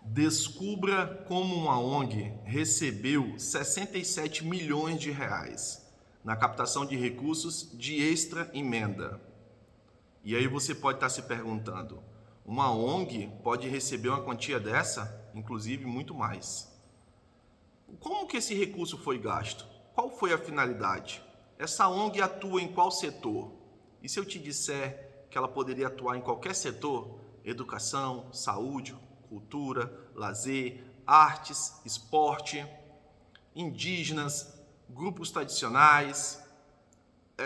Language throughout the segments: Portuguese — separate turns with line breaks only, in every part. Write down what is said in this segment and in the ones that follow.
Descubra como uma ONG recebeu 67 milhões de reais na captação de recursos de extra emenda. E aí você pode estar se perguntando, uma ONG pode receber uma quantia dessa? Inclusive muito mais. Como que esse recurso foi gasto? Qual foi a finalidade? Essa ONG atua em qual setor? E se eu te disser que ela poderia atuar em qualquer setor? Educação, saúde, cultura, lazer, artes, esporte, indígenas, grupos tradicionais.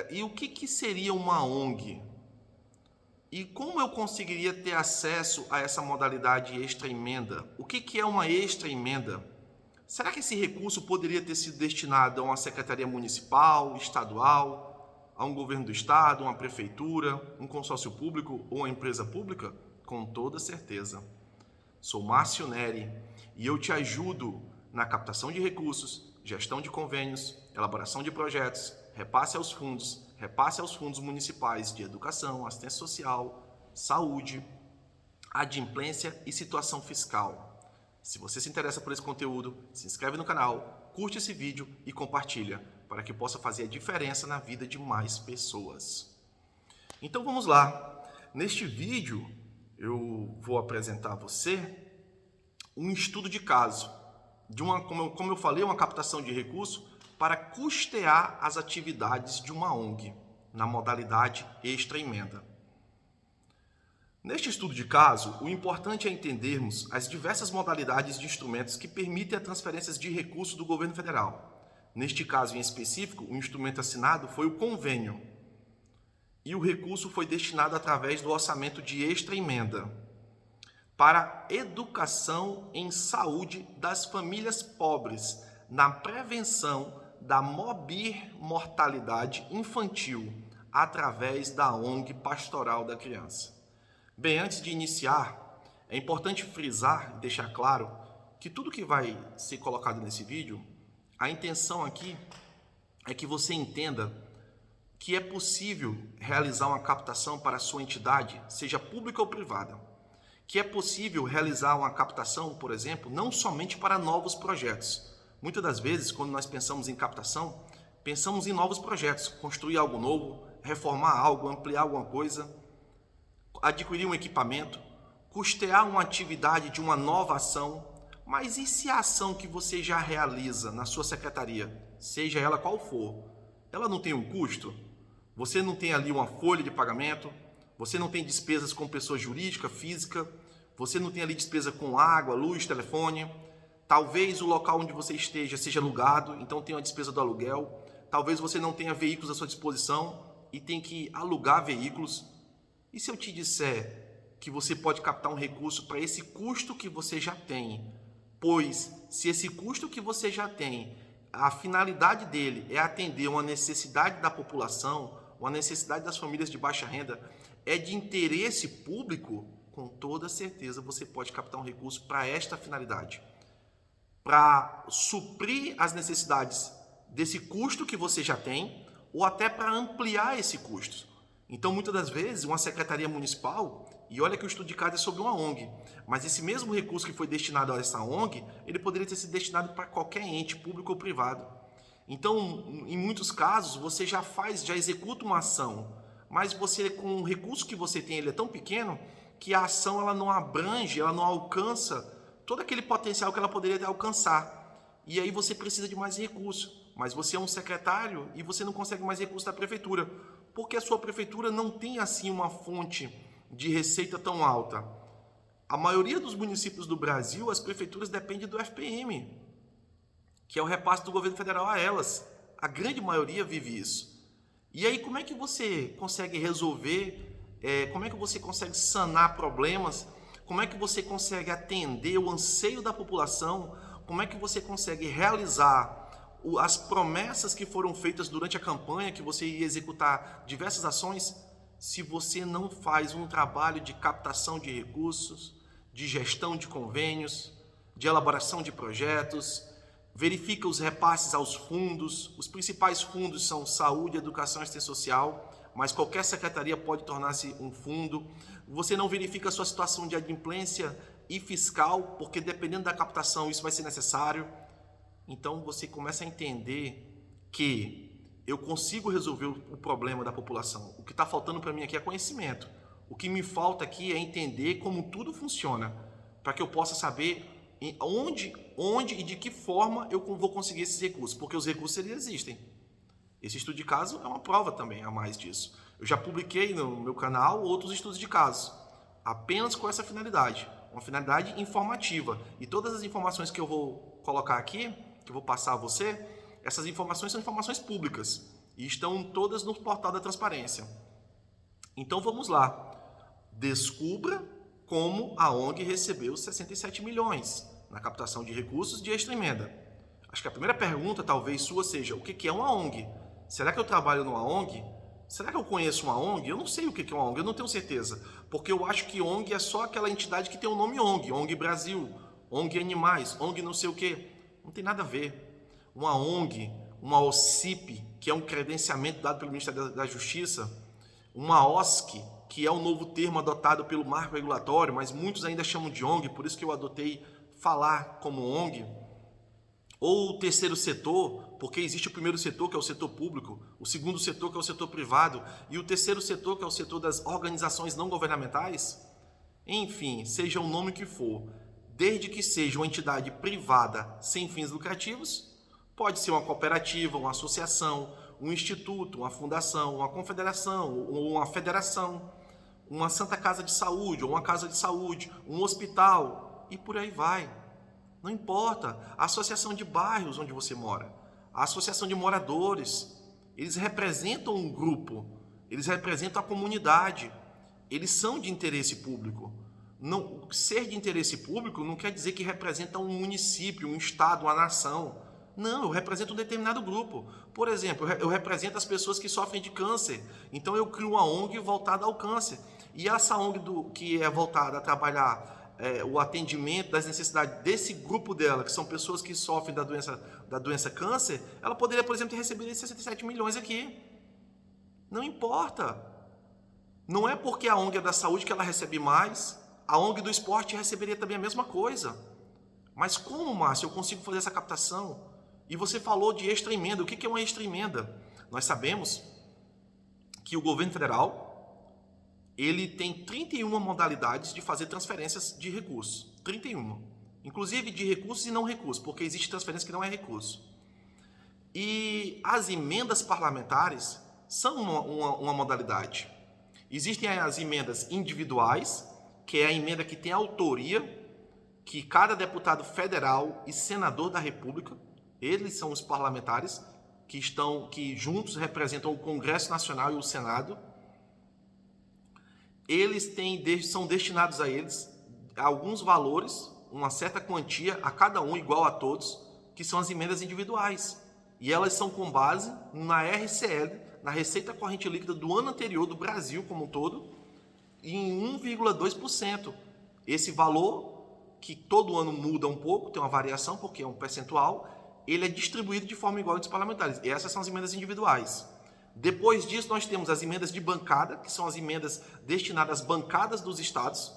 E o que seria uma ONG? E como eu conseguiria ter acesso a essa modalidade extra emenda? O que é uma extra emenda? Será que esse recurso poderia ter sido destinado a uma secretaria municipal, estadual, a um governo do estado, uma prefeitura, um consórcio público ou uma empresa pública? Com toda certeza. Sou Márcio Neri e eu te ajudo na captação de recursos, gestão de convênios, elaboração de projetos, repasse aos fundos municipais de educação, assistência social, saúde, adimplência e situação fiscal. Se você se interessa por esse conteúdo, se inscreve no canal, curte esse vídeo e compartilha, para que possa fazer a diferença na vida de mais pessoas. Então vamos lá. Neste vídeo, eu vou apresentar a você um estudo de caso, como eu falei, uma captação de recursos para custear as atividades de uma ONG, na modalidade extra emenda. Neste estudo de caso, o importante é entendermos as diversas modalidades de instrumentos que permitem a transferências de recursos do governo federal. Neste caso em específico, o instrumento assinado foi o convênio. E o recurso foi destinado através do orçamento de extra emenda para educação em saúde das famílias pobres, na prevenção da morbimortalidade infantil, através da ONG Pastoral da Criança. Bem, antes de iniciar, é importante frisar e deixar claro que tudo que vai ser colocado nesse vídeo, a intenção aqui é que você entenda que é possível realizar uma captação para a sua entidade, seja pública ou privada. Que é possível realizar uma captação, por exemplo, não somente para novos projetos. Muitas das vezes, quando nós pensamos em captação, pensamos em novos projetos, construir algo novo, reformar algo, ampliar alguma coisa, adquirir um equipamento, custear uma atividade de uma nova ação. Mas e se a ação que você já realiza na sua secretaria, seja ela qual for, ela não tem um custo? Você não tem ali uma folha de pagamento, você não tem despesas com pessoa jurídica, física, você não tem ali despesa com água, luz, telefone, talvez o local onde você esteja seja alugado, então tem uma despesa do aluguel, talvez você não tenha veículos à sua disposição e tem que alugar veículos. E se eu te disser que você pode captar um recurso para esse custo que você já tem? Pois, se esse custo que você já tem, a finalidade dele é atender uma necessidade da população, uma necessidade das famílias de baixa renda, é de interesse público, com toda certeza você pode captar um recurso para esta finalidade. Para suprir as necessidades desse custo que você já tem, ou até para ampliar esse custo. Então, muitas das vezes, uma secretaria municipal, e olha que o estudo de caso é sobre uma ONG, mas esse mesmo recurso que foi destinado a essa ONG, ele poderia ter sido destinado para qualquer ente, público ou privado. Então, em muitos casos, você já executa uma ação, mas você, com o recurso que você tem, ele é tão pequeno que a ação ela não abrange, ela não alcança todo aquele potencial que ela poderia alcançar. E aí você precisa de mais recurso, mas você é um secretário e você não consegue mais recurso da prefeitura, porque a sua prefeitura não tem assim uma fonte de receita tão alta. A maioria dos municípios do Brasil, as prefeituras dependem do FPM, que é o repasse do governo federal a elas. A grande maioria vive isso. E aí como é que você consegue resolver, como é que você consegue sanar problemas, como é que você consegue atender o anseio da população, como é que você consegue realizar as promessas que foram feitas durante a campanha, que você ia executar diversas ações, se você não faz um trabalho de captação de recursos, de gestão de convênios, de elaboração de projetos, verifica os repasses aos fundos. Os principais fundos são saúde, educação e assistência social, mas qualquer secretaria pode tornar-se um fundo. Você não verifica a sua situação de adimplência e fiscal, porque dependendo da captação isso vai ser necessário. Então você começa a entender que eu consigo resolver o problema da população. O que está faltando para mim aqui é conhecimento. O que me falta aqui é entender como tudo funciona, para que eu possa saber onde e de que forma eu vou conseguir esses recursos, porque os recursos eles existem. Esse estudo de caso é uma prova também a mais disso. Eu já publiquei no meu canal outros estudos de casos, apenas com essa finalidade, uma finalidade informativa. E todas as informações que eu vou colocar aqui, que eu vou passar a você, essas informações são informações públicas e estão todas no portal da transparência. Então vamos lá. Descubra como a ONG recebeu 67 milhões na captação de recursos de extra emenda. Acho que a primeira pergunta talvez sua seja, o que é uma ONG? Será que eu trabalho numa ONG? Será que eu conheço uma ONG? Eu não sei o que é uma ONG, eu não tenho certeza. Porque eu acho que ONG é só aquela entidade que tem o nome ONG. ONG Brasil, ONG Animais, ONG não sei o quê. Não tem nada a ver. Uma ONG, uma OCIP, que é um credenciamento dado pelo Ministério da Justiça, uma OSC, que é o novo termo adotado pelo marco regulatório, mas muitos ainda chamam de ONG, por isso que eu adotei falar como ONG, ou o terceiro setor, porque existe o primeiro setor, que é o setor público, o segundo setor, que é o setor privado, e o terceiro setor, que é o setor das organizações não governamentais. Enfim, seja o nome que for, desde que seja uma entidade privada sem fins lucrativos, pode ser uma cooperativa, uma associação, um instituto, uma fundação, uma confederação, ou uma federação, uma Santa Casa de Saúde, ou uma casa de saúde, um hospital, e por aí vai. Não importa, a associação de bairros onde você mora, a associação de moradores, eles representam um grupo, eles representam a comunidade, eles são de interesse público. Não, ser de interesse público não quer dizer que representa um município, um estado, uma nação. Não, eu represento um determinado grupo. Por exemplo, eu represento as pessoas que sofrem de câncer. Então eu crio uma ONG voltada ao câncer. E essa ONG que é voltada a trabalhar o atendimento das necessidades desse grupo dela, que são pessoas que sofrem da doença câncer, ela poderia, por exemplo, ter recebido esses 67 milhões aqui. Não importa. Não é porque a ONG é da saúde que ela recebe mais, a ONG do esporte receberia também a mesma coisa. Mas como, Márcio, eu consigo fazer essa captação? E você falou de extra emenda. O que é uma extra emenda? Nós sabemos que o governo federal ele tem 31 modalidades de fazer transferências de recursos. 31. Inclusive de recursos e não recursos, porque existe transferência que não é recurso. E as emendas parlamentares são uma modalidade. Existem as emendas individuais, que é a emenda que tem autoria, que cada deputado federal e senador da República, eles são os parlamentares que juntos representam o Congresso Nacional e o Senado. Eles são destinados a eles alguns valores, uma certa quantia a cada um, igual a todos, que são as emendas individuais. E elas são com base na RCL, na Receita Corrente Líquida do ano anterior do Brasil como um todo, em 1,2%. Esse valor, que todo ano muda um pouco, tem uma variação porque é um percentual, ele é distribuído de forma igual entre os parlamentares. E essas são as emendas individuais. Depois disso, nós temos as emendas de bancada, que são as emendas destinadas às bancadas dos estados.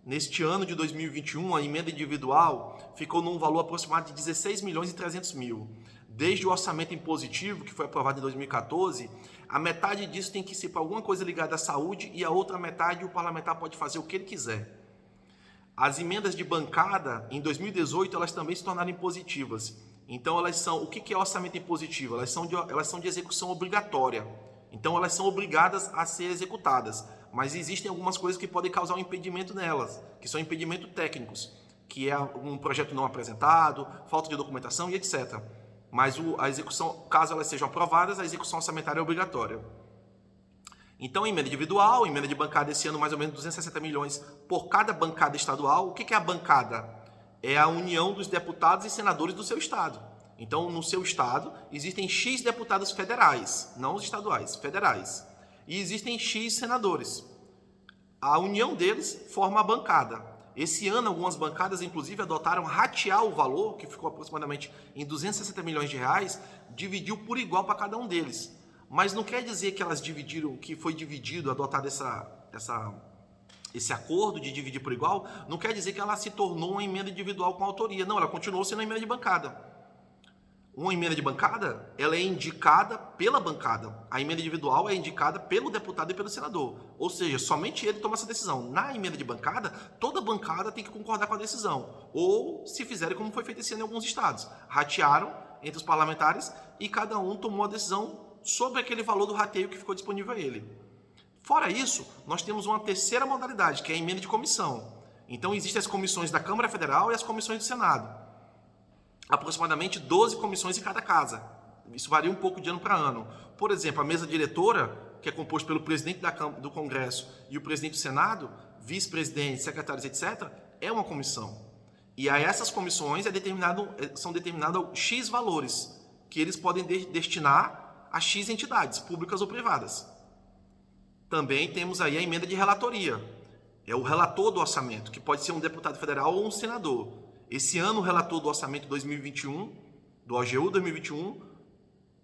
Neste ano de 2021, a emenda individual ficou num valor aproximado de 16 milhões e 300 mil. Desde o orçamento impositivo, que foi aprovado em 2014, a metade disso tem que ser para alguma coisa ligada à saúde e a outra metade o parlamentar pode fazer o que ele quiser. As emendas de bancada, em 2018, elas também se tornaram impositivas. Então, elas são... O que é orçamento impositivo? Elas são de execução obrigatória. Então, elas são obrigadas a ser executadas. Mas existem algumas coisas que podem causar um impedimento nelas, que são impedimentos técnicos, que é um projeto não apresentado, falta de documentação e etc. Mas a execução, caso elas sejam aprovadas, a execução orçamentária é obrigatória. Então, emenda individual, emenda de bancada esse ano mais ou menos 260 milhões por cada bancada estadual. O que é a bancada? É a união dos deputados e senadores do seu estado. Então, no seu estado, existem X deputados federais, não os estaduais, federais. E existem X senadores. A união deles forma a bancada. Esse ano, algumas bancadas, inclusive, adotaram ratear o valor, que ficou aproximadamente em 260 milhões de reais, dividiu por igual para cada um deles. Mas não quer dizer que elas dividiram, que foi dividido, adotado esse acordo de dividir por igual, não quer dizer que ela se tornou uma emenda individual com autoria. Não, ela continuou sendo uma emenda de bancada. Uma emenda de bancada, ela é indicada pela bancada. A emenda individual é indicada pelo deputado e pelo senador. Ou seja, somente ele toma essa decisão. Na emenda de bancada, toda bancada tem que concordar com a decisão. Ou, se fizerem como foi feito esse ano em alguns estados. Ratearam entre os parlamentares e cada um tomou a decisão sobre aquele valor do rateio que ficou disponível a ele. Fora isso, nós temos uma terceira modalidade, que é a emenda de comissão. Então, existem as comissões da Câmara Federal e as comissões do Senado. Aproximadamente 12 comissões em cada casa. Isso varia um pouco de ano para ano. Por exemplo, a mesa diretora, que é composta pelo presidente do Congresso e o presidente do Senado, vice-presidente, secretários, etc., é uma comissão. E a essas comissões são determinados X valores, que eles podem destinar a X entidades, públicas ou privadas. Também temos aí a emenda de relatoria. É o relator do orçamento, que pode ser um deputado federal ou um senador. Esse ano, o relator do orçamento 2021, do OGU 2021,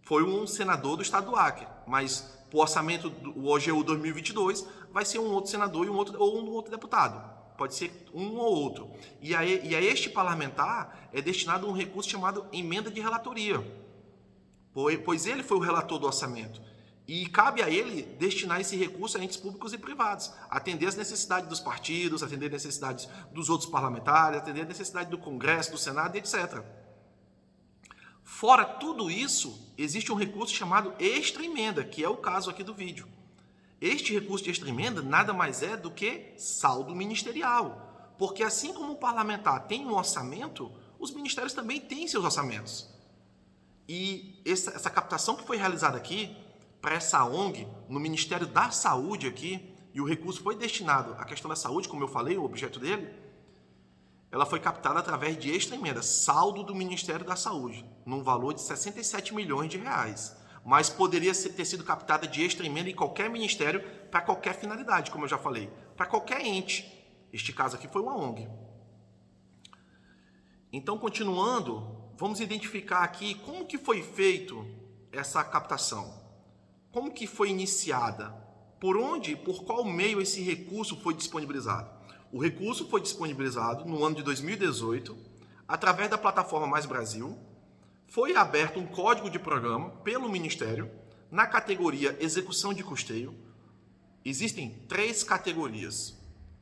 foi um senador do estado do Acre, mas o orçamento do OGU 2022 vai ser um outro senador ou um outro deputado. Pode ser um ou outro. E a este parlamentar é destinado um recurso chamado emenda de relatoria, pois ele foi o relator do orçamento. E cabe a ele destinar esse recurso a entes públicos e privados, atender as necessidades dos partidos, atender as necessidades dos outros parlamentares, atender a necessidade do Congresso, do Senado, etc. Fora tudo isso, existe um recurso chamado extra-emenda, que é o caso aqui do vídeo. Este recurso de extra-emenda nada mais é do que saldo ministerial, porque assim como o parlamentar tem um orçamento, os ministérios também têm seus orçamentos. E essa captação que foi realizada aqui, para essa ONG, no Ministério da Saúde aqui, e o recurso foi destinado à questão da saúde, como eu falei, o objeto dele, ela foi captada através de extra-emenda, saldo do Ministério da Saúde, num valor de 67 milhões de reais. Mas poderia ter sido captada de extra-emenda em qualquer ministério, para qualquer finalidade, como eu já falei, para qualquer ente. Este caso aqui foi uma ONG. Então, continuando, vamos identificar aqui como que foi feito essa captação. Como que foi iniciada? Por onde e por qual meio esse recurso foi disponibilizado? O recurso foi disponibilizado no ano de 2018, através da plataforma Mais Brasil. Foi aberto um código de programa pelo Ministério, na categoria Execução de Custeio. Existem 3 categorias.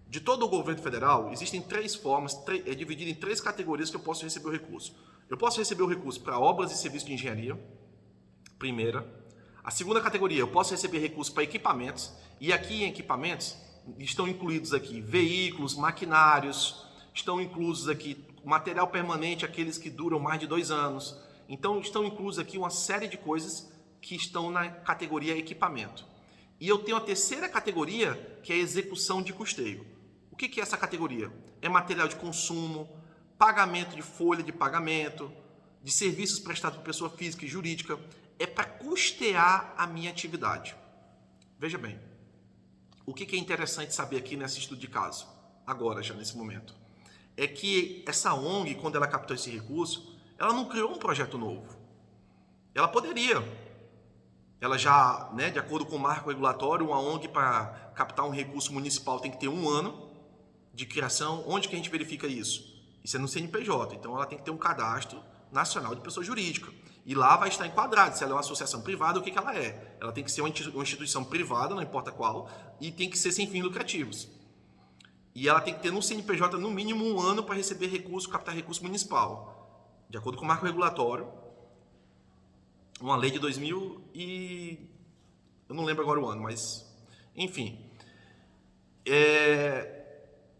De todo o governo federal, existem 3 formas, é dividido em 3 categorias que eu posso receber o recurso. Eu posso receber o recurso para obras e serviços de engenharia, primeira. A segunda categoria, eu posso receber recursos para equipamentos, e aqui em equipamentos estão incluídos aqui veículos, maquinários, estão inclusos aqui material permanente, aqueles que duram mais de 2 anos. Então, estão inclusos aqui uma série de coisas que estão na categoria equipamento. E eu tenho a terceira categoria, que é execução de custeio. O que é essa categoria? É material de consumo, pagamento de folha de pagamento, de serviços prestados por pessoa física e jurídica, é para custear a minha atividade. Veja bem, o que é interessante saber aqui nesse estudo de caso, agora já nesse momento, é que essa ONG, quando ela captou esse recurso, ela não criou um projeto novo. Ela poderia. Ela já, de acordo com o marco regulatório, uma ONG para captar um recurso municipal tem que ter 1 ano de criação. Onde que a gente verifica isso? Isso é no CNPJ, então ela tem que ter um cadastro nacional de pessoa jurídica. E lá vai estar enquadrado se ela é uma associação privada, o que ela é. Ela tem que ser uma instituição privada, não importa qual, e tem que ser sem fins lucrativos. E ela tem que ter no CNPJ no mínimo 1 ano para receber recurso, captar recurso municipal. De acordo com o marco regulatório, uma lei de 2000 e... eu não lembro agora o ano, mas... enfim.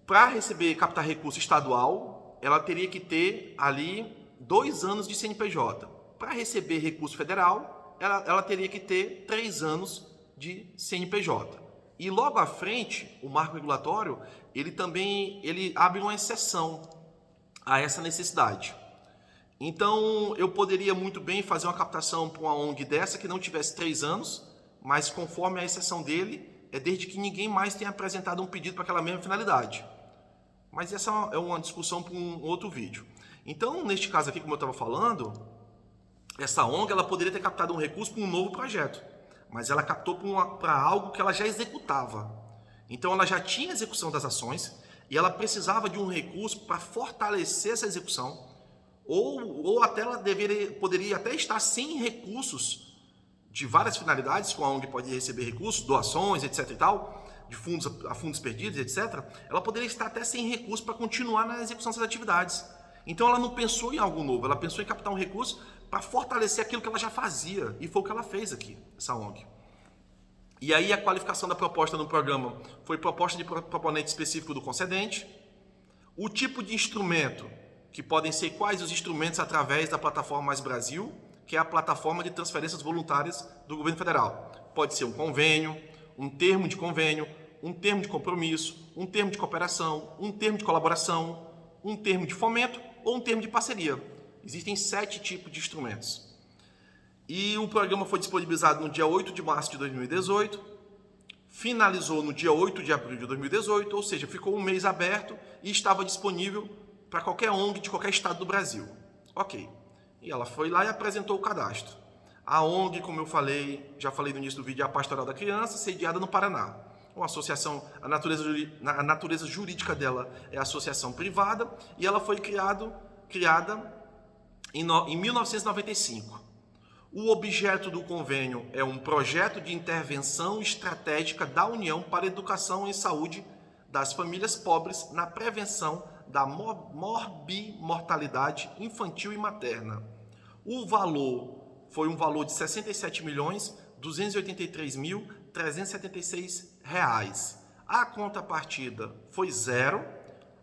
Para captar recurso estadual, ela teria que ter ali 2 anos de CNPJ. Para receber recurso federal, ela teria que ter 3 anos de CNPJ. E logo à frente, o marco regulatório, ele abre uma exceção a essa necessidade. Então, eu poderia muito bem fazer uma captação para uma ONG dessa que não tivesse 3 anos, mas conforme a exceção dele, é desde que ninguém mais tenha apresentado um pedido para aquela mesma finalidade. Mas essa é uma discussão para um outro vídeo. Então, neste caso aqui, como eu estava falando, essa ONG ela poderia ter captado um recurso para um novo projeto, mas ela captou para algo que ela já executava. Então ela já tinha execução das ações e ela precisava de um recurso para fortalecer essa execução, ou até ela poderia até estar sem recursos de várias finalidades, com a ONG pode receber recursos, doações, etc e tal, de fundos perdidos, etc. Ela poderia estar até sem recursos para continuar na execução dessas atividades. Então ela não pensou em algo novo, ela pensou em captar um recurso para fortalecer aquilo que ela já fazia, e foi o que ela fez aqui, essa ONG. E aí a qualificação da proposta no programa foi proposta de proponente específico do concedente, o tipo de instrumento, que podem ser quais os instrumentos através da plataforma Mais Brasil, que é a plataforma de transferências voluntárias do governo federal. Pode ser um convênio, um termo de convênio, um termo de compromisso, um termo de cooperação, um termo de colaboração, um termo de fomento ou um termo de parceria. Existem 7 tipos de instrumentos. E o programa foi disponibilizado no dia 8 de março de 2018, finalizou no dia 8 de abril de 2018, ou seja, ficou um mês aberto e estava disponível para qualquer ONG de qualquer estado do Brasil. Ok. E ela foi lá e apresentou o cadastro. A ONG, como eu falei, já falei no início do vídeo, é a Pastoral da Criança, sediada no Paraná. Uma associação, a natureza jurídica dela é associação privada e ela foi criada em 1995. O objeto do convênio é um projeto de intervenção estratégica da União para a educação em saúde das famílias pobres na prevenção da morbimortalidade infantil e materna. O valor foi um valor de R$ 67.283.376. A contrapartida foi zero.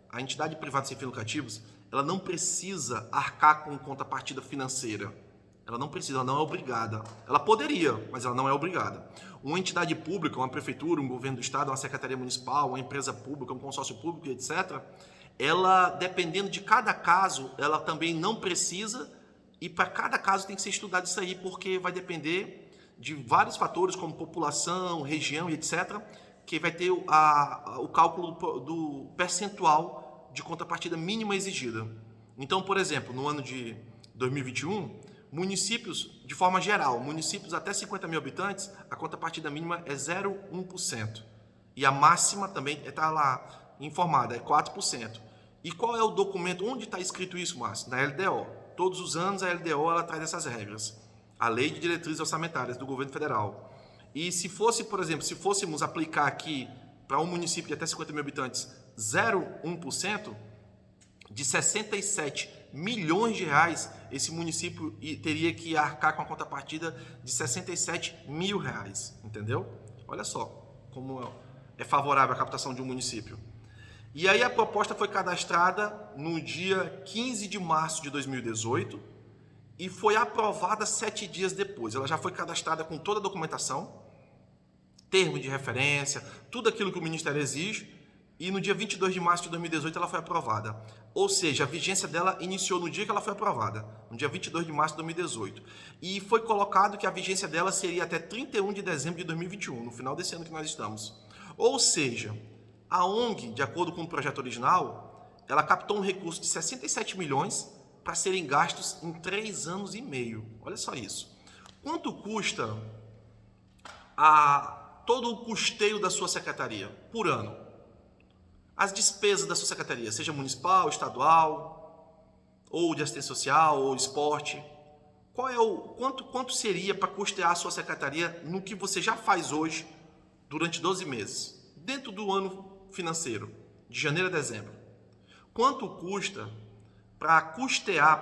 A entidade privada sem fins lucrativos, ela não precisa arcar com contrapartida financeira. Ela não precisa, ela não é obrigada. Ela poderia, mas ela não é obrigada. Uma entidade pública, uma prefeitura, um governo do estado, uma secretaria municipal, uma empresa pública, um consórcio público, etc., ela, dependendo de cada caso, ela também não precisa, e para cada caso tem que ser estudado isso aí, porque vai depender de vários fatores, como população, região, etc., que vai ter o cálculo do percentual de contrapartida mínima exigida. Então, por exemplo, no ano de 2021, municípios, de forma geral, municípios até 50 mil habitantes, a contrapartida mínima é 0,1%. E a máxima também está lá informada, é 4%. E qual é o documento? Onde está escrito isso, Márcio? Na LDO. Todos os anos a LDO ela traz essas regras. A Lei de Diretrizes Orçamentárias do Governo Federal. E se fosse, por exemplo, se fôssemos aplicar aqui para um município de até 50 mil habitantes 0,1%, de 67 milhões de reais, esse município teria que arcar com a contrapartida de 67 mil reais, entendeu? Olha só como é favorável a captação de um município. E aí a proposta foi cadastrada no dia 15 de março de 2018 e foi aprovada 7 dias depois. Ela já foi cadastrada com toda a documentação, termo de referência, tudo aquilo que o Ministério exige, e no dia 22 de março de 2018 ela foi aprovada. Ou seja, a vigência dela iniciou no dia que ela foi aprovada, no dia 22 de março de 2018. E foi colocado que a vigência dela seria até 31 de dezembro de 2021, no final desse ano que nós estamos. Ou seja, a ONG, de acordo com o projeto original, ela captou um recurso de 67 milhões para serem gastos em 3 anos e meio. Olha só isso. Quanto custa todo o custeio da sua secretaria por ano? As despesas da sua secretaria, seja municipal, estadual, ou de assistência social, ou esporte. Quanto seria para custear a sua secretaria no que você já faz hoje durante 12 meses, dentro do ano financeiro, de janeiro a dezembro? Quanto custa para custear,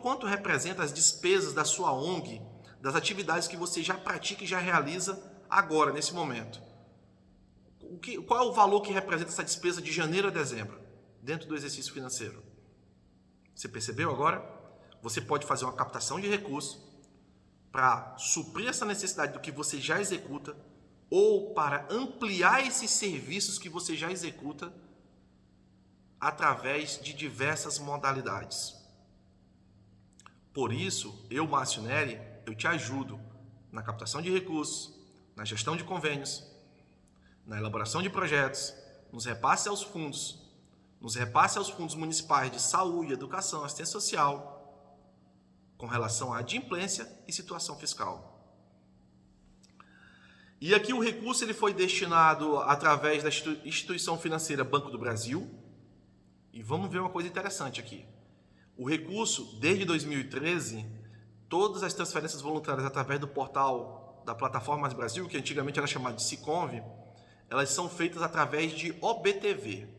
quanto representa as despesas da sua ONG, das atividades que você já pratica e já realiza agora, nesse momento? Qual é o valor que representa essa despesa de janeiro a dezembro, dentro do exercício financeiro? Você percebeu agora? Você pode fazer uma captação de recursos para suprir essa necessidade do que você já executa ou para ampliar esses serviços que você já executa através de diversas modalidades. Por isso, eu, Márcio Neri, eu te ajudo na captação de recursos, na gestão de convênios, na elaboração de projetos, nos repasse aos fundos municipais de saúde, educação, assistência social, com relação à adimplência e situação fiscal. E aqui o recurso ele foi destinado através da instituição financeira Banco do Brasil. E vamos ver uma coisa interessante aqui. O recurso, desde 2013, todas as transferências voluntárias através do portal da Plataforma Mais Brasil, que antigamente era chamado de Siconv, elas são feitas através de OBTV.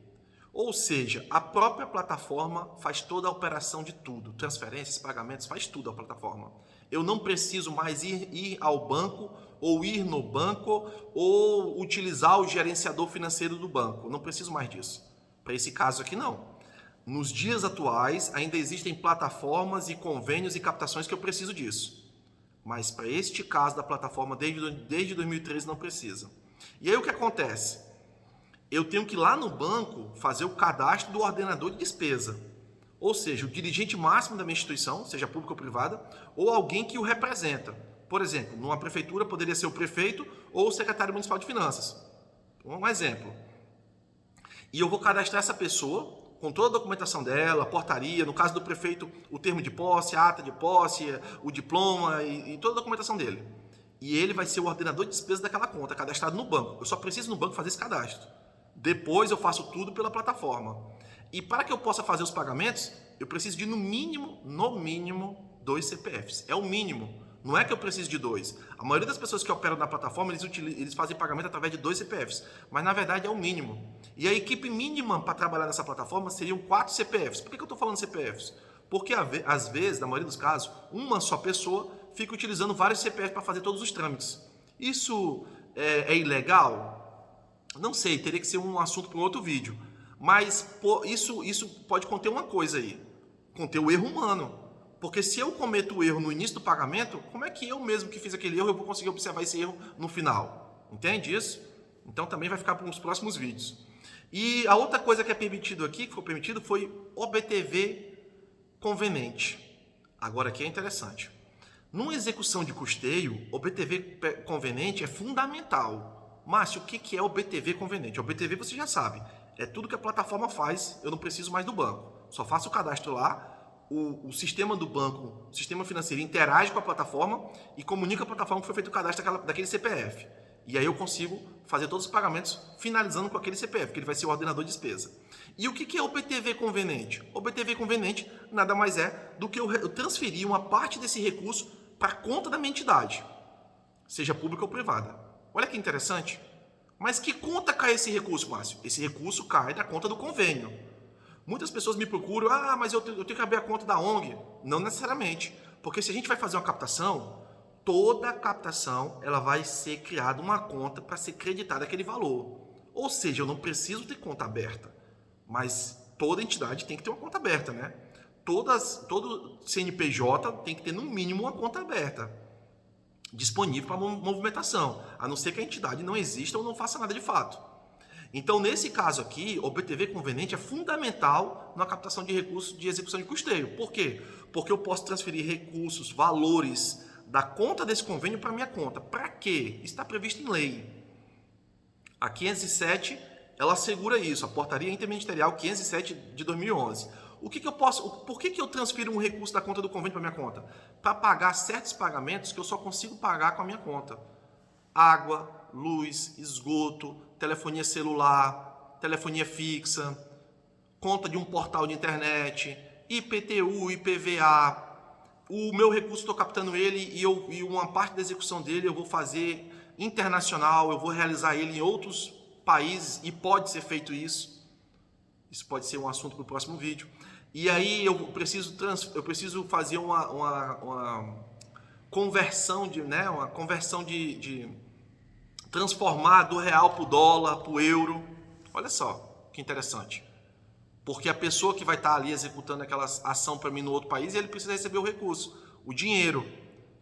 Ou seja, a própria plataforma faz toda a operação de tudo. Transferências, pagamentos, faz tudo a plataforma. Eu não preciso mais ir ao banco, ou ir no banco, ou utilizar o gerenciador financeiro do banco. Não preciso mais disso. Para esse caso aqui, não. Nos dias atuais, ainda existem plataformas e convênios e captações que eu preciso disso. Mas para este caso da plataforma, desde 2013, não precisa. E aí o que acontece? Eu tenho que ir lá no banco fazer o cadastro do ordenador de despesa. Ou seja, o dirigente máximo da minha instituição, seja pública ou privada, ou alguém que o representa. Por exemplo, numa prefeitura poderia ser o prefeito ou o secretário municipal de finanças. Um exemplo. E eu vou cadastrar essa pessoa com toda a documentação dela, a portaria, no caso do prefeito, o termo de posse, a ata de posse, o diploma e toda a documentação dele. E ele vai ser o ordenador de despesa daquela conta, cadastrado no banco. Eu só preciso no banco fazer esse cadastro. Depois eu faço tudo pela plataforma. E para que eu possa fazer os pagamentos, eu preciso de no mínimo 2 CPFs. É o mínimo. Não é que eu preciso de 2. A maioria das pessoas que operam na plataforma, eles fazem pagamento através de 2 CPFs. Mas na verdade é o mínimo. E a equipe mínima para trabalhar nessa plataforma seriam 4 CPFs. Por que eu estou falando CPFs? Porque às vezes, na maioria dos casos, uma só pessoa fica utilizando vários CPFs para fazer todos os trâmites. Isso é ilegal? Não sei, teria que ser um assunto para um outro vídeo. Mas isso pode conter uma coisa aí. Conter o erro humano. Porque se eu cometo o erro no início do pagamento, como é que eu mesmo que fiz aquele erro, eu vou conseguir observar esse erro no final? Entende isso? Então também vai ficar para os próximos vídeos. E a outra coisa que é permitido aqui, que ficou permitido, foi OBTV conveniente. Agora aqui é interessante. Numa execução de custeio, OBTV conveniente é fundamental. Márcio, o que é OBTV conveniente? OBTV você já sabe. É tudo que a plataforma faz, eu não preciso mais do banco. Só faço o cadastro lá. O sistema do banco, o sistema financeiro interage com a plataforma e comunica a plataforma que foi feito o cadastro daquele CPF. E aí eu consigo fazer todos os pagamentos finalizando com aquele CPF, que ele vai ser o ordenador de despesa. E o que é o OBTV conveniente? O OBTV conveniente nada mais é do que eu transferir uma parte desse recurso para a conta da minha entidade, seja pública ou privada. Olha que interessante. Mas que conta cai esse recurso, Márcio? Esse recurso cai da conta do convênio. Muitas pessoas me procuram, mas eu tenho que abrir a conta da ONG. Não necessariamente, porque se a gente vai fazer uma captação, toda a captação ela vai ser criada uma conta para ser creditada aquele valor. Ou seja, eu não preciso ter conta aberta, mas toda entidade tem que ter uma conta aberta, né? Todo CNPJ tem que ter no mínimo uma conta aberta, disponível para movimentação, a não ser que a entidade não exista ou não faça nada de fato. Então, nesse caso aqui, o OBTV conveniente é fundamental na captação de recursos de execução de custeio. Por quê? Porque eu posso transferir recursos, valores da conta desse convênio para a minha conta. Para quê? Está previsto em lei. A 507, ela assegura isso, a Portaria Interministerial 507 de 2011. Por que eu transfiro um recurso da conta do convênio para a minha conta? Para pagar certos pagamentos que eu só consigo pagar com a minha conta. Água, luz, esgoto, telefonia celular, telefonia fixa, conta de um portal de internet, IPTU, IPVA. O meu recurso estou captando ele e uma parte da execução dele eu vou fazer internacional, eu vou realizar ele em outros países e pode ser feito isso. Isso pode ser um assunto para o próximo vídeo. E aí eu preciso fazer uma conversão de transformar do real para o dólar, para o euro. Olha só, que interessante. Porque a pessoa que vai estar ali executando aquela ação para mim no outro país, ele precisa receber o recurso, o dinheiro.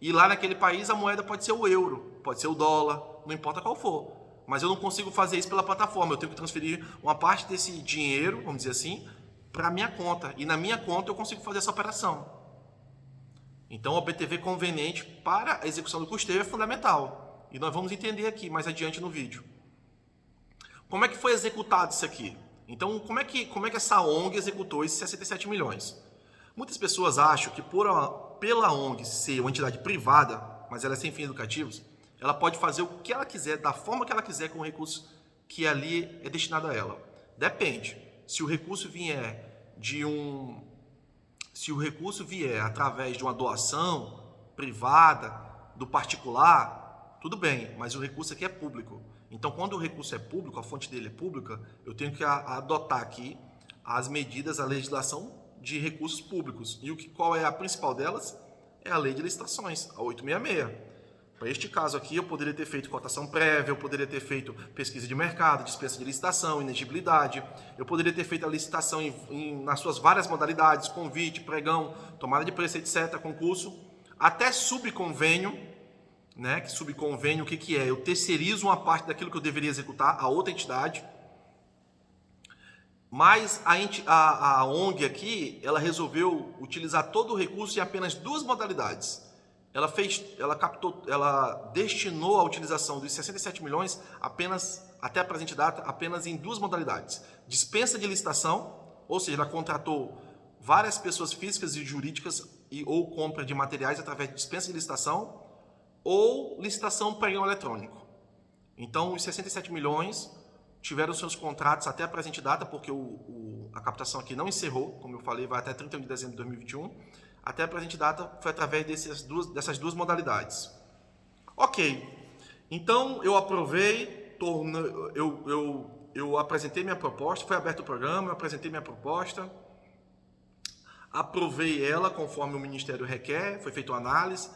E lá naquele país a moeda pode ser o euro, pode ser o dólar, não importa qual for. Mas eu não consigo fazer isso pela plataforma, eu tenho que transferir uma parte desse dinheiro, vamos dizer assim, para a minha conta. E na minha conta eu consigo fazer essa operação. Então, o OBTV conveniente para a execução do custeio é fundamental. E nós vamos entender aqui mais adiante no vídeo. Como é que foi executado isso aqui? Então, como é que essa ONG executou esses 67 milhões? Muitas pessoas acham que pela ONG ser uma entidade privada, mas ela é sem fins educativos, ela pode fazer o que ela quiser, da forma que ela quiser com o recurso que ali é destinado a ela. Depende. Se o recurso vier através de uma doação privada, do particular, tudo bem, mas o recurso aqui é público. Então, quando o recurso é público, a fonte dele é pública, eu tenho que adotar aqui as medidas, a legislação de recursos públicos. E qual é a principal delas? É a lei de licitações, a 866. Para este caso aqui, eu poderia ter feito cotação prévia, eu poderia ter feito pesquisa de mercado, dispensa de licitação, inegibilidade, eu poderia ter feito a licitação nas suas várias modalidades, convite, pregão, tomada de preço, etc., concurso, até subconvênio, né? Que subconvênio, o que é? Eu terceirizo uma parte daquilo que eu deveria executar a outra entidade, mas a ONG aqui, ela resolveu utilizar todo o recurso em apenas duas modalidades. Ela destinou a utilização dos 67 milhões até a presente data, apenas em duas modalidades. Dispensa de licitação, ou seja, ela contratou várias pessoas físicas e jurídicas ou compra de materiais através de dispensa de licitação ou licitação pregão eletrônico. Então, os 67 milhões tiveram seus contratos até a presente data, porque a captação aqui não encerrou, como eu falei, vai até 31 de dezembro de 2021. Até a presente data foi através dessas duas modalidades. Ok, então eu aprovei, eu apresentei minha proposta, foi aberto o programa, eu apresentei minha proposta, aprovei ela conforme o Ministério requer, foi feita uma análise.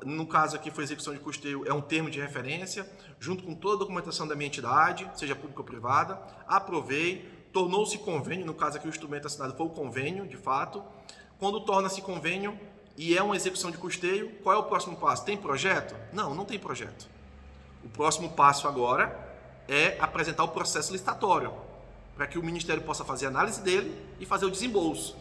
No caso aqui foi execução de custeio, é um termo de referência, junto com toda a documentação da minha entidade, seja pública ou privada, aprovei, tornou-se convênio, no caso aqui o instrumento assinado foi o convênio, de fato. Quando torna-se convênio e é uma execução de custeio, qual é o próximo passo? Tem projeto? Não, não tem projeto. O próximo passo agora é apresentar o processo licitatório, para que o Ministério possa fazer a análise dele e fazer o desembolso.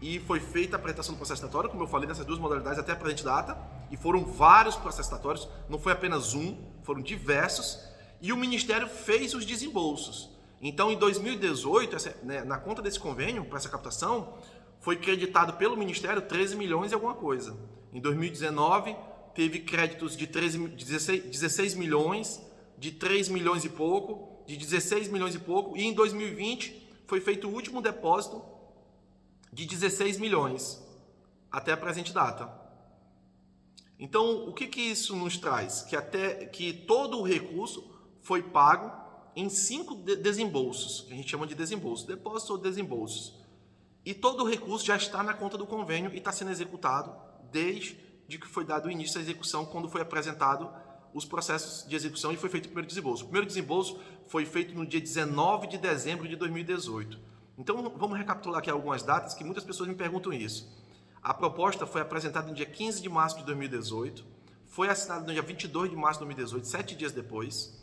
E foi feita a apresentação do processo licitatório, como eu falei, nessas duas modalidades até a presente data, e foram vários processos licitatórios, não foi apenas um, foram diversos, e o Ministério fez os desembolsos. Então, em 2018, na conta desse convênio, para essa captação, foi creditado pelo Ministério 13 milhões e alguma coisa. Em 2019, teve créditos de 16 milhões, de 3 milhões e pouco, de 16 milhões e pouco, e em 2020 foi feito o último depósito de 16 milhões, até a presente data. Então, o que isso nos traz? Que todo o recurso foi pago em 5 desembolsos, que a gente chama de desembolso, depósitos ou desembolsos. E todo o recurso já está na conta do convênio e está sendo executado desde que foi dado o início à execução, quando foi apresentado os processos de execução e foi feito o primeiro desembolso. O primeiro desembolso foi feito no dia 19 de dezembro de 2018. Então, vamos recapitular aqui algumas datas que muitas pessoas me perguntam isso. A proposta foi apresentada no dia 15 de março de 2018, foi assinada no dia 22 de março de 2018, 7 dias depois.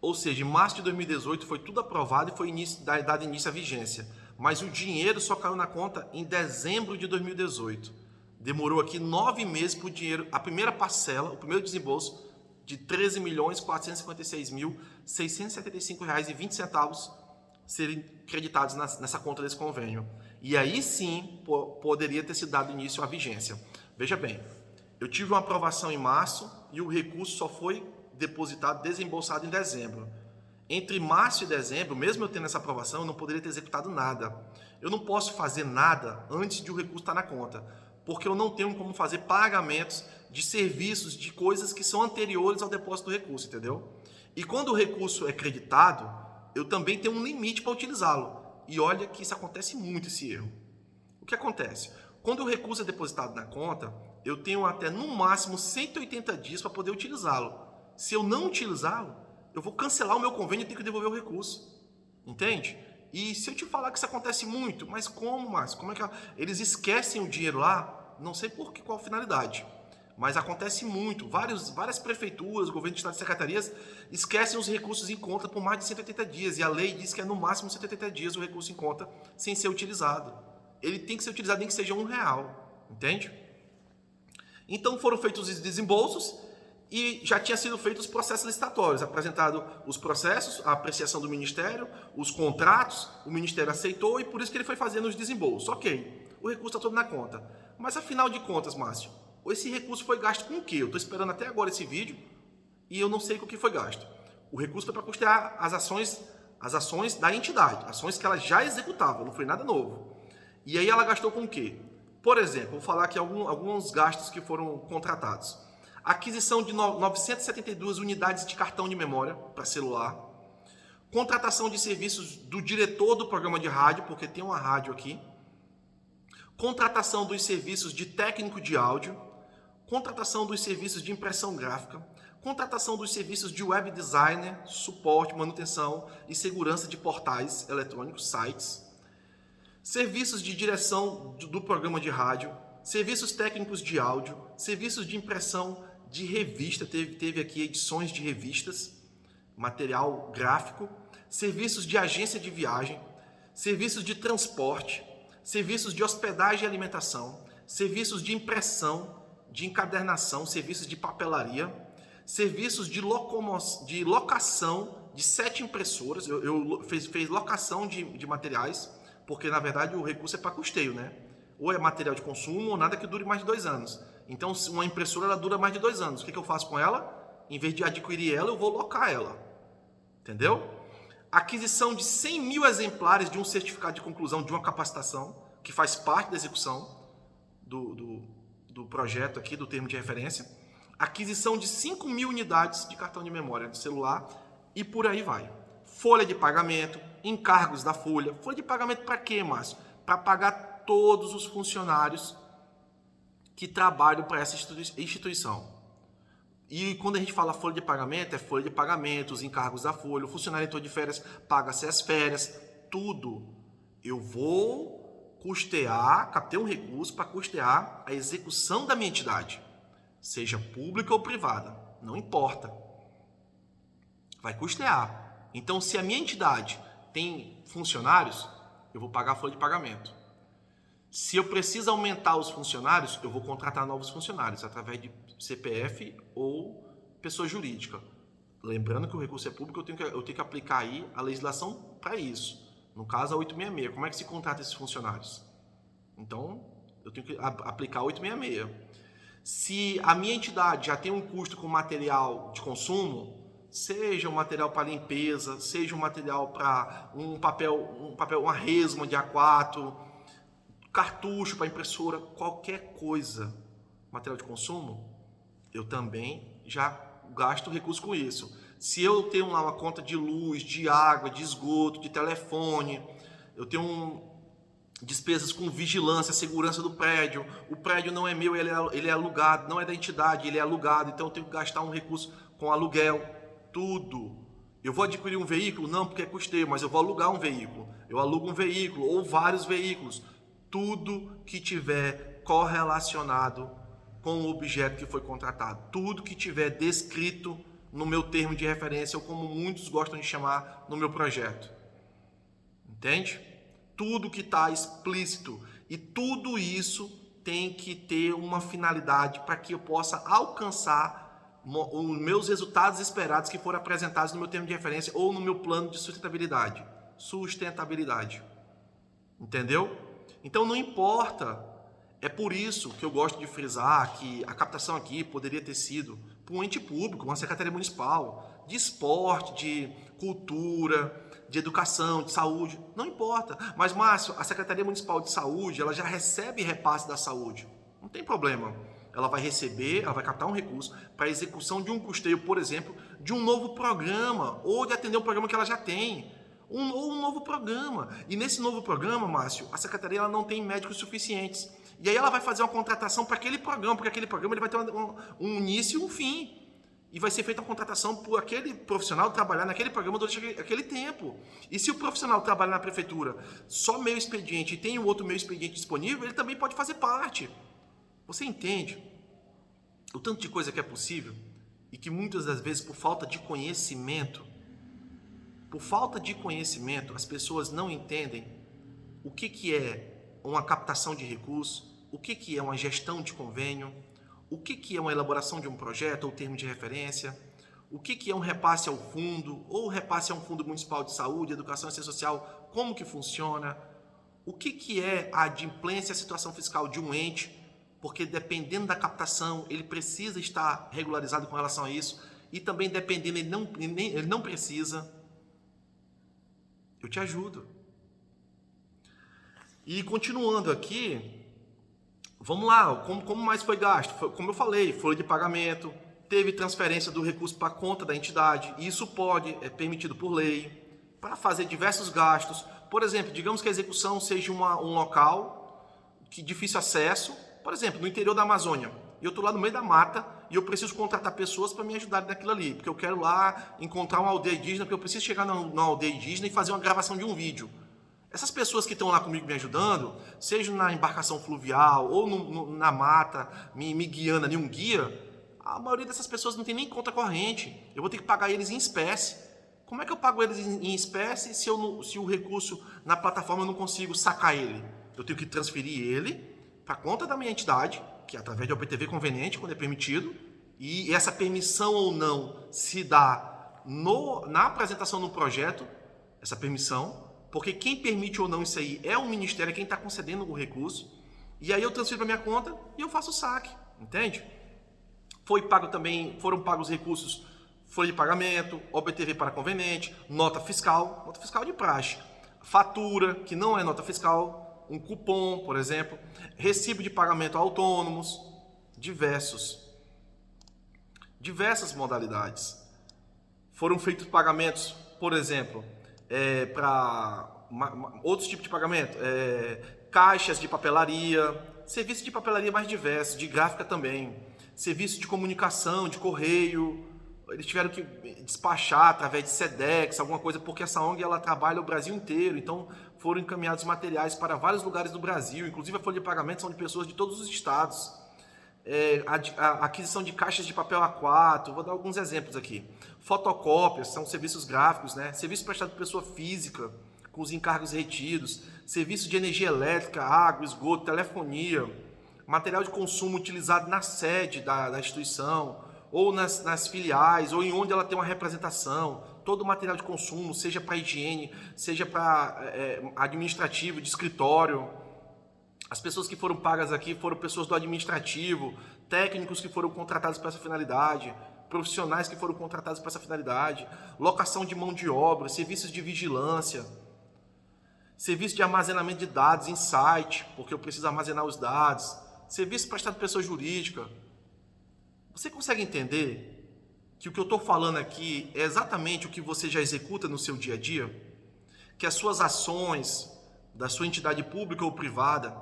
Ou seja, em março de 2018 foi tudo aprovado e foi dado início à vigência. Mas o dinheiro só caiu na conta em dezembro de 2018. Demorou aqui 9 meses para o dinheiro, a primeira parcela, o primeiro desembolso, de R$ 13.456.675,20 serem creditados nessa conta desse convênio. E aí sim poderia ter sido dado início à vigência. Veja bem, eu tive uma aprovação em março e o recurso só foi depositado, desembolsado em dezembro. Entre março e dezembro, mesmo eu tendo essa aprovação, eu não poderia ter executado nada. Eu não posso fazer nada antes de o recurso estar na conta, porque eu não tenho como fazer pagamentos de serviços, de coisas que são anteriores ao depósito do recurso, entendeu? E quando o recurso é creditado, eu também tenho um limite para utilizá-lo. E olha que isso acontece muito, esse erro. O que acontece? Quando o recurso é depositado na conta, eu tenho até no máximo 180 dias para poder utilizá-lo. Se eu não utilizá-lo, eu vou cancelar o meu convênio e ter que devolver o recurso. Entende? E se eu te falar que isso acontece muito, mas como, Márcio? Como é que eles esquecem o dinheiro lá? Não sei por qual finalidade. Mas acontece muito. Várias prefeituras, governo de estado e secretarias esquecem os recursos em conta por mais de 180 dias. E a lei diz que é no máximo 180 dias o recurso em conta sem ser utilizado. Ele tem que ser utilizado nem que seja R$1. Entende? Então foram feitos os desembolsos e já tinha sido feitos os processos licitatórios. Apresentado os processos, a apreciação do Ministério, os contratos, o Ministério aceitou e por isso que ele foi fazendo os desembolsos. Ok, o recurso está todo na conta. Mas afinal de contas, Márcio, esse recurso foi gasto com o quê? Eu estou esperando até agora esse vídeo e eu não sei com o que foi gasto. O recurso foi para custear as ações da entidade, ações que ela já executava, não foi nada novo. E aí ela gastou com o quê? Por exemplo, vou falar aqui alguns gastos que foram contratados. Aquisição de 972 unidades de cartão de memória para celular. Contratação de serviços do diretor do programa de rádio, porque tem uma rádio aqui. Contratação dos serviços de técnico de áudio. Contratação dos serviços de impressão gráfica. Contratação dos serviços de web designer, suporte, manutenção e segurança de portais eletrônicos, sites. Serviços de direção do programa de rádio, serviços técnicos de áudio, serviços de impressão de revista, teve aqui edições de revistas, material gráfico, serviços de agência de viagem, serviços de transporte, serviços de hospedagem e alimentação, serviços de impressão, de encadernação, serviços de papelaria, serviços de locação de 7 impressoras, fez locação de materiais, porque na verdade o recurso é para custeio, né? Ou é material de consumo ou nada que dure mais de 2 anos. Então, uma impressora ela dura mais de 2 anos. O que eu faço com ela? Em vez de adquirir ela, eu vou locar ela. Entendeu? Aquisição de 100 mil exemplares de um certificado de conclusão de uma capacitação, que faz parte da execução do projeto aqui, do termo de referência. Aquisição de 5 mil unidades de cartão de memória de celular e por aí vai. Folha de pagamento, encargos da folha. Folha de pagamento para quê, Márcio? Para pagar todos os funcionários que trabalham para essa instituição. E quando a gente fala folha de pagamento, é folha de pagamento, os encargos da folha, o funcionário entrou de férias, paga-se as férias, tudo. Eu vou custear, captei um recurso para custear a execução da minha entidade, seja pública ou privada, não importa. Vai custear. Então, se a minha entidade tem funcionários, eu vou pagar a folha de pagamento. Se eu preciso aumentar os funcionários, eu vou contratar novos funcionários através de CPF ou pessoa jurídica. Lembrando que o recurso é público, eu tenho que aplicar aí a legislação para isso. No caso, a 866. Como é que se contrata esses funcionários? Então, eu tenho que aplicar a 866. Se a minha entidade já tem um custo com material de consumo, seja um material para limpeza, seja um material para um papel, uma resma de A4, cartucho para impressora, qualquer coisa, material de consumo, eu também já gasto recurso com isso. Se eu tenho lá uma conta de luz, de água, de esgoto, de telefone, eu tenho despesas com vigilância, segurança do prédio, o prédio não é meu, ele é alugado, não é da entidade, ele é alugado, então eu tenho que gastar um recurso com aluguel, tudo. Eu vou adquirir um veículo? Não, porque é custeio, mas eu vou alugar um veículo. Eu alugo um veículo ou vários veículos. Tudo que tiver correlacionado com o objeto que foi contratado, tudo que tiver descrito no meu termo de referência, ou como muitos gostam de chamar, no meu projeto. Entende? Tudo que está explícito. E tudo isso tem que ter uma finalidade para que eu possa alcançar os meus resultados esperados que foram apresentados no meu termo de referência ou no meu plano de sustentabilidade. Sustentabilidade. Entendeu? Então não importa. É por isso que eu gosto de frisar que a captação aqui poderia ter sido por um ente público, uma secretaria municipal, de esporte, de cultura, de educação, de saúde, não importa. Mas, Márcio, a Secretaria Municipal de Saúde, ela já recebe repasse da saúde. Não tem problema. Ela vai receber, ela vai captar um recurso para a execução de um custeio, por exemplo, de um novo programa, ou de atender um programa que ela já tem. Um novo programa. E nesse novo programa, Márcio, a Secretaria ela não tem médicos suficientes. E aí ela vai fazer uma contratação para aquele programa, porque aquele programa ele vai ter um início e um fim. E vai ser feita uma contratação por aquele profissional trabalhar naquele programa durante aquele tempo. E se o profissional trabalha na prefeitura só meio expediente e tem um outro meio expediente disponível, ele também pode fazer parte. Você entende o tanto de coisa que é possível? E que muitas das vezes, por falta de conhecimento, as pessoas não entendem o que é uma captação de recursos, o que é uma gestão de convênio, o que é uma elaboração de um projeto ou termo de referência, o que é um repasse ao fundo, ou repasse a um fundo municipal de saúde, educação e assistência social, como que funciona, o que é a adimplência e a situação fiscal de um ente, porque dependendo da captação, ele precisa estar regularizado com relação a isso, e também dependendo, ele não precisa, eu te ajudo. E continuando aqui, vamos lá, como mais foi gasto? Como eu falei, folha de pagamento, teve transferência do recurso para a conta da entidade, e isso é permitido por lei, para fazer diversos gastos. Por exemplo, digamos que a execução seja um local de difícil acesso, por exemplo, no interior da Amazônia, e eu estou lá no meio da mata, e eu preciso contratar pessoas para me ajudarem naquilo ali, porque eu quero lá encontrar uma aldeia indígena, porque eu preciso chegar na aldeia indígena e fazer uma gravação de um vídeo. Essas pessoas que estão lá comigo me ajudando, seja na embarcação fluvial ou na mata, me guiando ali, um guia, a maioria dessas pessoas não tem nem conta corrente. Eu vou ter que pagar eles em espécie. Como é que eu pago eles em espécie se o recurso na plataforma eu não consigo sacar ele? Eu tenho que transferir ele para a conta da minha entidade, que é através de OPTV conveniente, quando é permitido, e essa permissão ou não se dá na apresentação do projeto, essa permissão, porque quem permite ou não isso aí é o Ministério, é quem está concedendo o recurso, e aí eu transfiro para minha conta e eu faço o saque, entende? Foram pagos recursos, folha de pagamento, OPTV para conveniente, nota fiscal de praxe, fatura, que não é nota fiscal, um cupom, por exemplo, recibo de pagamento a autônomos, diversas modalidades. Foram feitos pagamentos, por exemplo, para outros tipos de pagamento, caixas de papelaria, serviços de papelaria mais diversos, de gráfica também, serviço de comunicação, de correio. Eles tiveram que despachar através de SEDEX, alguma coisa, porque essa ONG ela trabalha o Brasil inteiro, então foram encaminhados materiais para vários lugares do Brasil, inclusive a folha de pagamento são de pessoas de todos os estados. A aquisição de caixas de papel A4, vou dar alguns exemplos aqui. Fotocópias, são serviços gráficos, né? Serviço prestado por pessoa física, com os encargos retidos, serviço de energia elétrica, água, esgoto, telefonia, material de consumo utilizado na sede da instituição, ou nas filiais, ou em onde ela tem uma representação, todo o material de consumo, seja para higiene, seja para administrativo, de escritório. As pessoas que foram pagas aqui foram pessoas do administrativo, técnicos que foram contratados para essa finalidade, profissionais que foram contratados para essa finalidade, locação de mão de obra, serviços de vigilância, serviço de armazenamento de dados em site, porque eu preciso armazenar os dados, serviço prestado por pessoa jurídica. Você consegue entender que o que eu estou falando aqui é exatamente o que você já executa no seu dia a dia? Que as suas ações da sua entidade pública ou privada,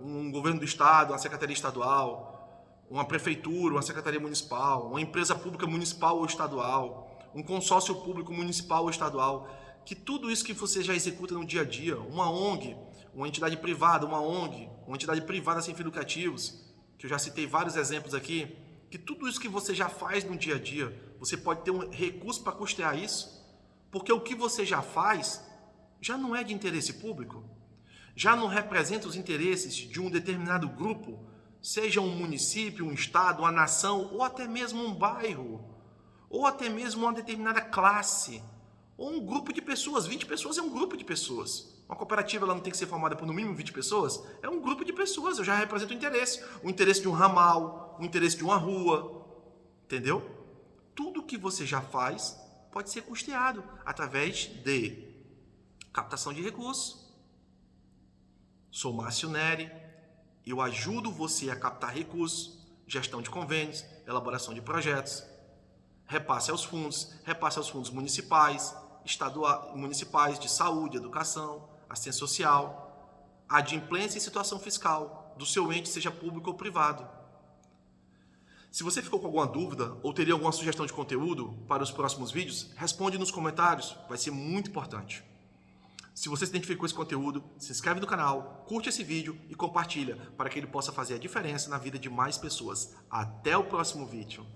um governo do estado, uma secretaria estadual, uma prefeitura, uma secretaria municipal, uma empresa pública municipal ou estadual, um consórcio público municipal ou estadual, que tudo isso que você já executa no dia a dia, uma ONG, uma entidade privada, uma entidade privada sem fins lucrativos, que eu já citei vários exemplos aqui, que tudo isso que você já faz no dia a dia, você pode ter um recurso para custear isso, porque o que você já faz já não é de interesse público, já não representa os interesses de um determinado grupo, seja um município, um estado, uma nação, ou até mesmo um bairro, ou até mesmo uma determinada classe, ou um grupo de pessoas. 20 pessoas é um grupo de pessoas. Uma cooperativa ela não tem que ser formada por no mínimo 20 pessoas, é um grupo de pessoas, eu já represento o interesse de um ramal, o interesse de uma rua, entendeu? Tudo que você já faz pode ser custeado através de captação de recursos. Sou Márcio Neri, eu ajudo você a captar recursos, gestão de convênios, elaboração de projetos, repasse aos fundos municipais, municipais de saúde, educação, assistência social, adimplência e situação fiscal do seu ente, seja público ou privado. Se você ficou com alguma dúvida ou teria alguma sugestão de conteúdo para os próximos vídeos, responde nos comentários, vai ser muito importante. Se você se identificou com esse conteúdo, se inscreve no canal, curte esse vídeo e compartilha para que ele possa fazer a diferença na vida de mais pessoas. Até o próximo vídeo.